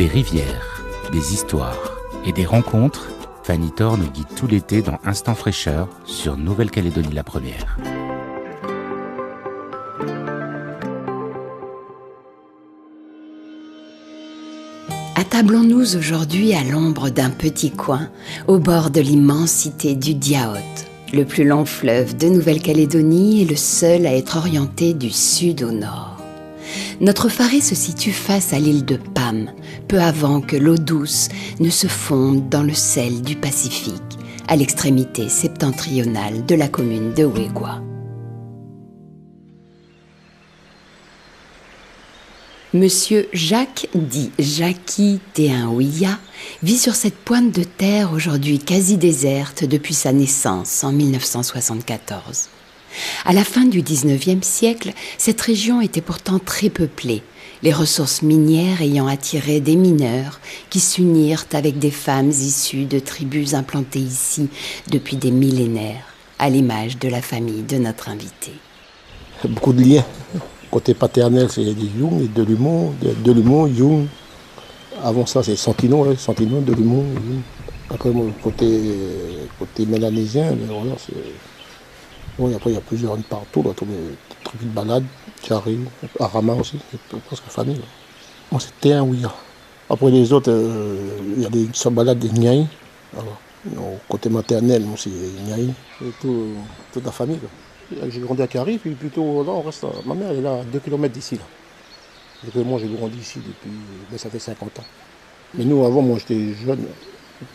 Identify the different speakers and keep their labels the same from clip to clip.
Speaker 1: Des rivières, des histoires et des rencontres, Fanny Thor nous guide tout l'été dans Instant Fraîcheur sur Nouvelle-Calédonie la Première.
Speaker 2: Attablons-nous aujourd'hui à l'ombre d'un petit coin, au bord de l'immensité du Diaoth, le plus long fleuve de Nouvelle-Calédonie et le seul à être orienté du sud au nord. Notre faré se situe face à l'île de Pam, peu avant que l'eau douce ne se fonde dans le sel du Pacifique, à l'extrémité septentrionale de la commune de Wegwa. Monsieur Jacques, dit Jackie Teunwiya, vit sur cette pointe de terre aujourd'hui quasi déserte depuis sa naissance en 1974. À la fin du XIXe siècle, cette région était pourtant très peuplée, les ressources minières ayant attiré des mineurs qui s'unirent avec des femmes issues de tribus implantées ici depuis des millénaires, à l'image de la famille de notre invité.
Speaker 3: Beaucoup de liens. Côté paternel, c'est des Young et Delumeau, Young. Avant ça, c'est Santino, Delumeau, Young. Après, moi, côté mélanésien, voilà, c'est... Bon, après, il y a plusieurs partout, là, tous les tribus de balade, Tchari, Arama aussi, c'est presque famille. Là. Moi, c'est Teunwiya. Après, les autres, il y a des balades des Niaï. Côté maternel, moi, c'est Niaï. C'est toute la famille, là. J'ai grandi à Cari, puis plutôt là, on reste. Ma mère elle est là à 2 km d'ici. Là. Et puis moi, j'ai grandi ici depuis. Ça fait 50 ans. Mais nous, avant, moi, j'étais jeune,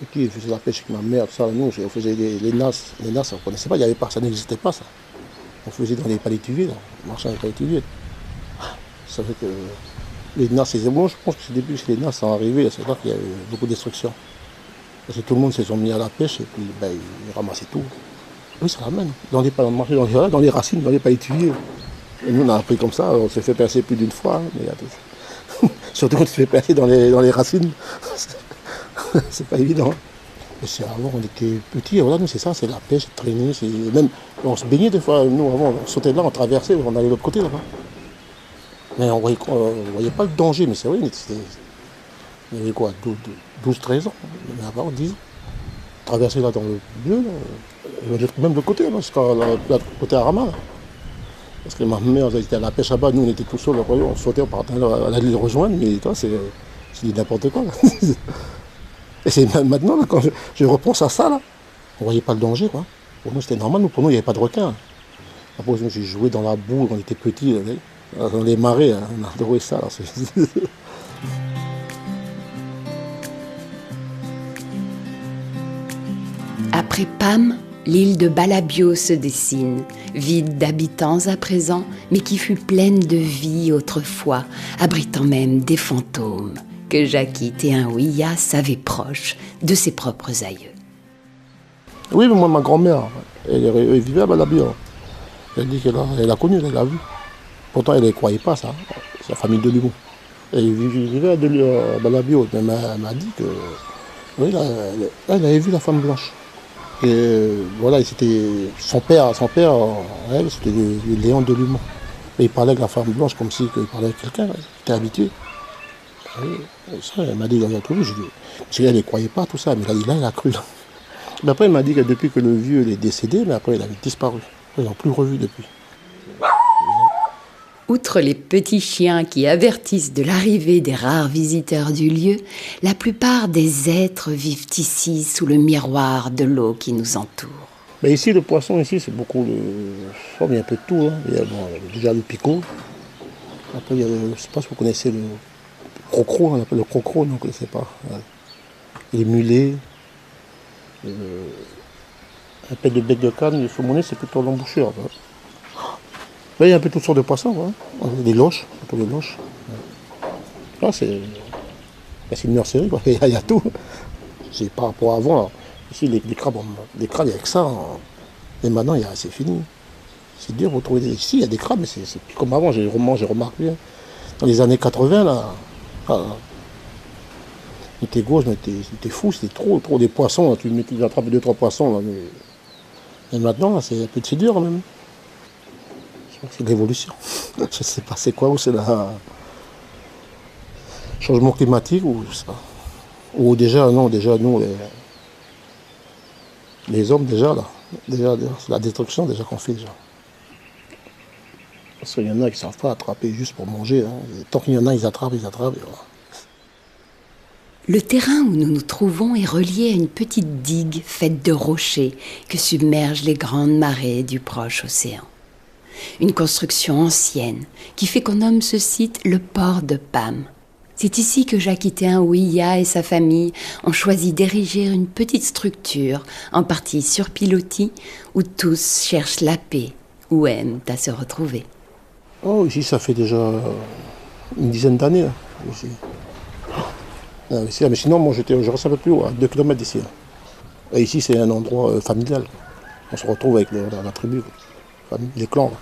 Speaker 3: petit, je faisais la pêche avec ma mère, tout ça. Nous, on faisait les nasses. Les nasses, on ne connaissait pas, il n'y avait pas, ça n'existait pas, ça. On faisait dans les palétuviers, là. On marchait dans les palétuviers. Ça fait que les nasses, moi, je pense que c'est le début, c'est les nasses sont arrivées, c'est là qu'il y a eu beaucoup de destruction. Parce que tout le monde s'est mis à la pêche et puis ils ramassaient tout. Oui, ça ramène. Dans les racines, dans les palétuviers. Et nous, on a appris comme ça, on s'est fait percer plus d'une fois. Mais surtout quand on se fait percer dans les racines, c'est pas évident. Et c'est avant, on était petits, voilà, nous, c'est ça, c'est la pêche, traîner, même, on se baignait des fois, nous, avant, on sautait là, on traversait, on allait de l'autre côté, là-bas. Mais on voyait pas le danger, mais c'est vrai, il y avait quoi, 12-13 ans, mais avant, 10 ans. Traverser là dans le bleu, là. Même de l'autre côté, là, jusqu'à côté Arama. Là. Parce que ma mère, elle était à la pêche là-bas, nous on était tout seuls, on sautait, on partait, elle allait les rejoindre, mais toi, c'est n'importe quoi. Là. Et c'est maintenant, là, quand je repense à ça, là, on voyait pas le danger, quoi. Pour nous, c'était normal, pour nous, il n'y avait pas de requin. Après, j'ai joué dans la boue, on était petits, là, dans les marais, là, on a adoré ça. Là,
Speaker 2: Après Pam, l'île de Balabio se dessine, vide d'habitants à présent, mais qui fut pleine de vie autrefois, abritant même des fantômes que Jackie Teunwiya savait proches de ses propres aïeux.
Speaker 3: Oui, mais moi, ma grand-mère, elle vivait à Balabio. Elle dit qu'elle a connu, elle l'a vu. Pourtant, elle ne croyait pas ça, c'est la famille de Delumeau. Elle vivait à Balabio, mais elle m'a dit que oui, elle avait vu la femme blanche. Et voilà, c'était son père, elle, c'était le Léon Delumeau. Et il parlait avec la femme blanche comme s'il parlait avec quelqu'un, il était habitué. Et ça, elle m'a dit, il a trouvé, parce qu'elle ne croyait pas tout ça, mais là, elle a cru. Là. Mais après, elle m'a dit que depuis que le vieux est décédé, mais après, il avait disparu. Ils n'ont plus revu depuis.
Speaker 2: Outre les petits chiens qui avertissent de l'arrivée des rares visiteurs du lieu, la plupart des êtres vivent ici sous le miroir de l'eau qui nous entoure.
Speaker 3: Mais ici, le poisson, ici, c'est beaucoup il y a un peu de tout. Hein. Il y a déjà le picot. Après, il y a je ne sais pas si vous connaissez le crocro, on appelle le crocro, non, vous ne connaissez pas. Ouais. Les mulets. Un peu de bec de canne, le saumonnet, c'est plutôt l'embouchure. Hein. Là, il y a un peu toutes sortes de poissons, hein. Des loches, plutôt des loches. Là, c'est une nurserie, quoi. Il y a tout. C'est par rapport à avant, là. Ici, les crabes, il y a que ça. Hein. Et maintenant, c'est fini. C'est dur de trouver ici, il y a des crabes, mais c'est plus comme avant, j'ai remarqué. Dans les années 80, là, c'était gauche, mais c'était fou, c'était trop des poissons. Là. Tu attrapes 2-3 poissons, là, mais maintenant, là, c'est dur, même. C'est l'évolution. Je ne sais pas c'est quoi ou c'est la... changement climatique ou je sais pas. Ou déjà, non, déjà nous, les hommes déjà là, déjà c'est la destruction déjà qu'on fait déjà. Parce qu'il y en a qui ne savent pas attraper juste pour manger. Hein. Tant qu'il y en a, ils attrapent, ils attrapent. Et voilà.
Speaker 2: Le terrain où nous nous trouvons est relié à une petite digue faite de rochers que submergent les grandes marées du proche océan. Une construction ancienne qui fait qu'on nomme ce site le port de Pam. C'est ici que Jacquitéen Ouïa et sa famille ont choisi d'ériger une petite structure, en partie sur pilotis, où tous cherchent la paix ou aiment à se retrouver.
Speaker 3: Oh, ici, ça fait déjà une dizaine d'années. Là, ici. Mais sinon, moi, je reste un peu plus haut, à 2 km d'ici. Là. Et ici, c'est un endroit familial. On se retrouve avec la tribu, les clans. Là.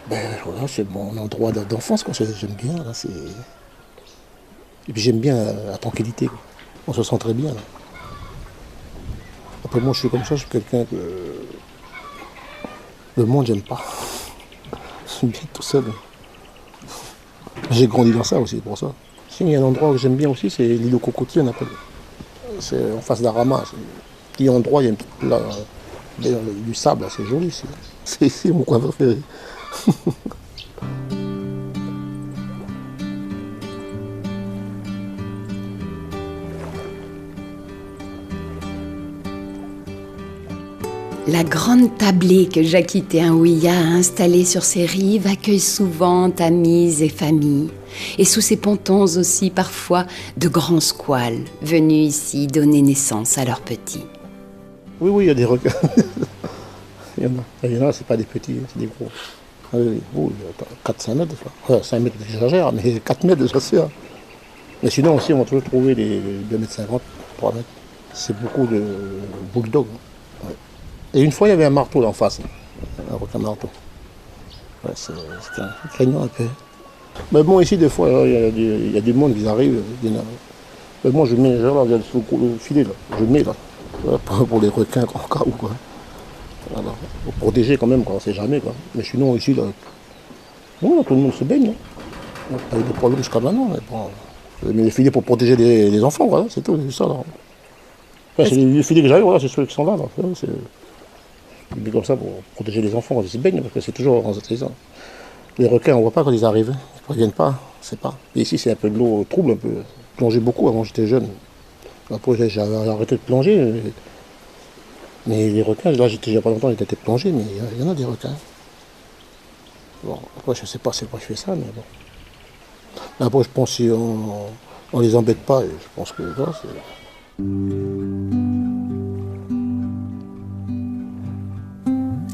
Speaker 3: Ben, voilà, c'est mon endroit d'enfance, quoi. J'aime bien. Là, et puis j'aime bien la tranquillité. Quoi. On se sent très bien. Là. Après, moi, je suis comme ça, je suis quelqu'un que le monde, j'aime pas. Je suis bien tout seul. J'ai grandi dans ça aussi, pour ça. Il y a un endroit que j'aime bien aussi, c'est l'île aux cocotiers, on appelle. C'est en face d'Arama. Il y a un endroit, il y a une petite là, du sable, c'est joli. C'est mon coin préféré.
Speaker 2: La grande tablée que Jacquitéen Ouïa a installée sur ses rives accueille souvent amis et familles. Et sous ses pontons aussi, parfois, de grands squales venus ici donner naissance à leurs petits.
Speaker 3: Oui, il y a des requins. Il y en a, c'est pas des petits, c'est des gros. Oui, 4-5 mètres, des fois. 5 mètres, j'exagère, mais 4 mètres, déjà c'est. Mais sinon aussi, on va toujours trouver les 2,50 mètres, 3 mètres. C'est beaucoup de bulldogs. Ouais. Et une fois, il y avait un marteau là en face. Un requin marteau. Ouais, c'était craignant un peu. Mais bon, ici, des fois, il y a du monde qui arrive. Mais moi, je mets, là, sous le filet, là. Je mets, là. Pour les requins, en cas où, quoi. Voilà. Pour protéger, quand même, quoi. On ne sait jamais, quoi. Mais sinon, ici, là, bon, là, tout le monde se baigne. On n'a pas eu de problème jusqu'à maintenant. Mais bon, je mets les filets pour protéger les enfants, voilà. C'est tout, c'est ça, là. Enfin, c'est les filets que j'avais, voilà, c'est ceux qui sont là, là. C'est comme ça pour protéger les enfants quand ils se baignent, parce que c'est toujours en ça. Les requins, on ne voit pas quand ils arrivent, ils ne préviennent pas, c'est pas. Et ici, c'est un peu de l'eau trouble, un peu. Je plongeais beaucoup avant, j'étais jeune. Après, j'ai arrêté de plonger. Mais les requins, là, il n'y a pas longtemps, j'étais plongé, mais il y en a des requins. Bon, après, je ne sais pas c'est pourquoi je fais ça, mais bon. Après, je pense si on les embête pas, je pense que là, c'est...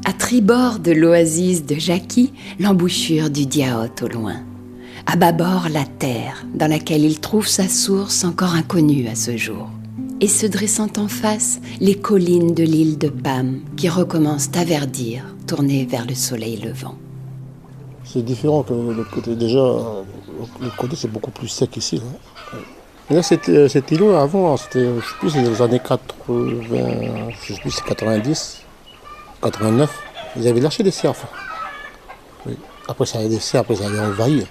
Speaker 2: À tribord de l'oasis de Jacqui, l'embouchure du Diaout au loin. À bâbord, la terre, dans laquelle il trouve sa source encore inconnue à ce jour. Et se dressant en face, les collines de l'île de Pam, qui recommencent à verdir, tournées vers le soleil levant.
Speaker 3: C'est différent que le côté. Déjà, le côté, c'est beaucoup plus sec ici. Là. Et là, cet îlot, avant, c'était, je ne sais plus, c'est les années 80, je ne sais plus, c'est 90, 89. Ils avaient lâché des cerfs. Oui. Après, ça avait des cerfs, après, ça avait envahi.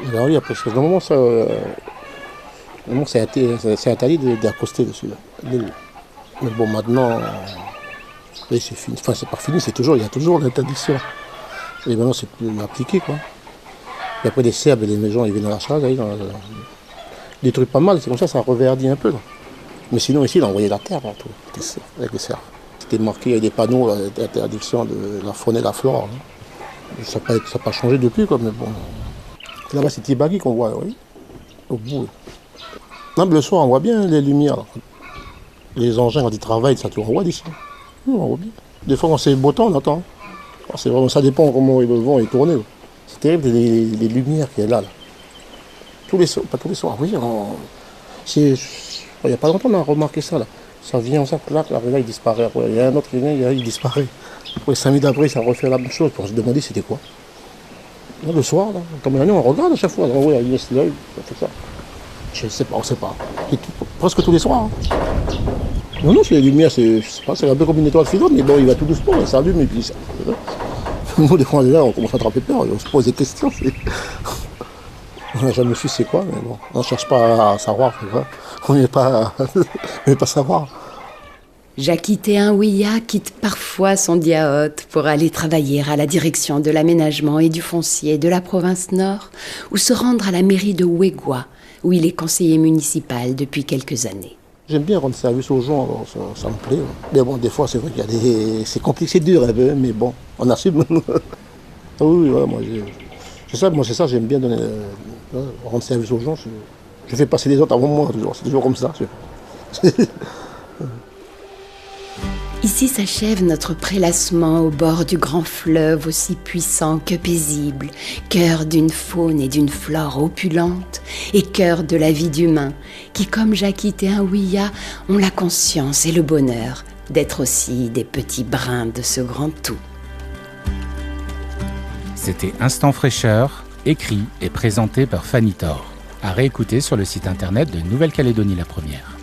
Speaker 3: Alors, oui, après, au moment, c'est interdit d'accoster dessus. Là. Mais bon, maintenant, oui, c'est fini. Enfin, c'est pas fini, il y a toujours l'interdiction. Et maintenant, c'est plus appliqué, quoi. Et après, les cerfs et les gens, ils viennent dans la charge, ils détruisent pas mal, c'est comme ça reverdit un peu. Là. Mais sinon, ici, ils envoyaient la terre partout, avec les cerfs. C'était marqué, il y a des panneaux d'interdiction de la faune et la flore. Hein. Ça n'a pas changé depuis, quoi, mais bon. Là-bas, c'est Tibagi qu'on voit, oui, au bout. Oui. Non, mais le soir, on voit bien les lumières. Là. Les engins, quand ils travaillent, ça tourne, on voit d'ici. Oui, on voit bien. Des fois, quand c'est beau temps, on attend. Alors, c'est vraiment, ça dépend comment le vent est tourné. Là. C'est terrible, les lumières qu'il y a là. Tous les soirs, pas tous les soirs, oui. Il n'y a pas longtemps, on a remarqué ça, là. Ça vient, ça, là, il disparaît. Après, il y a un autre qui vient, il disparaît. Après, 5 minutes après, ça refait la même chose. On se demandait c'était quoi. Là, le soir, là, comme on regarde à chaque fois. Oui, il laisse l'œil, ça fait ça. Je ne sais pas, on ne sait pas. Presque tous les soirs. Hein. Non, c'est les lumières, je sais pas, c'est un peu comme une étoile filante, mais bon, il va tout doucement, il s'allume et puis ça. Nous, des fois, on est là, on commence à attraper peur, on se pose des questions. On n'a jamais su c'est quoi, mais bon, on ne cherche pas à savoir. On n'est pas, pas savoir.
Speaker 2: Jackie Théin-Ouillat quitte parfois son diaote pour aller travailler à la direction de l'aménagement et du foncier de la province Nord ou se rendre à la mairie de Ouégoua, où il est conseiller municipal depuis quelques années.
Speaker 3: J'aime bien rendre service aux gens, alors ça me plaît. Mais bon, des fois, c'est vrai qu'il y a des... C'est compliqué, c'est dur, mais bon, on assume. Oui, ouais, moi, c'est ça, j'aime bien donner, rendre service aux gens. Je fais passer les autres avant moi, c'est toujours comme ça.
Speaker 2: Ici s'achève notre prélassement au bord du grand fleuve aussi puissant que paisible, cœur d'une faune et d'une flore opulentes et cœur de la vie d'humain qui, comme Jackie Théin-Ouillat, ont la conscience et le bonheur d'être aussi des petits brins de ce grand tout.
Speaker 1: C'était Instant Fraîcheur, écrit et présenté par Fanny Thor, à réécouter sur le site internet de Nouvelle-Calédonie la Première.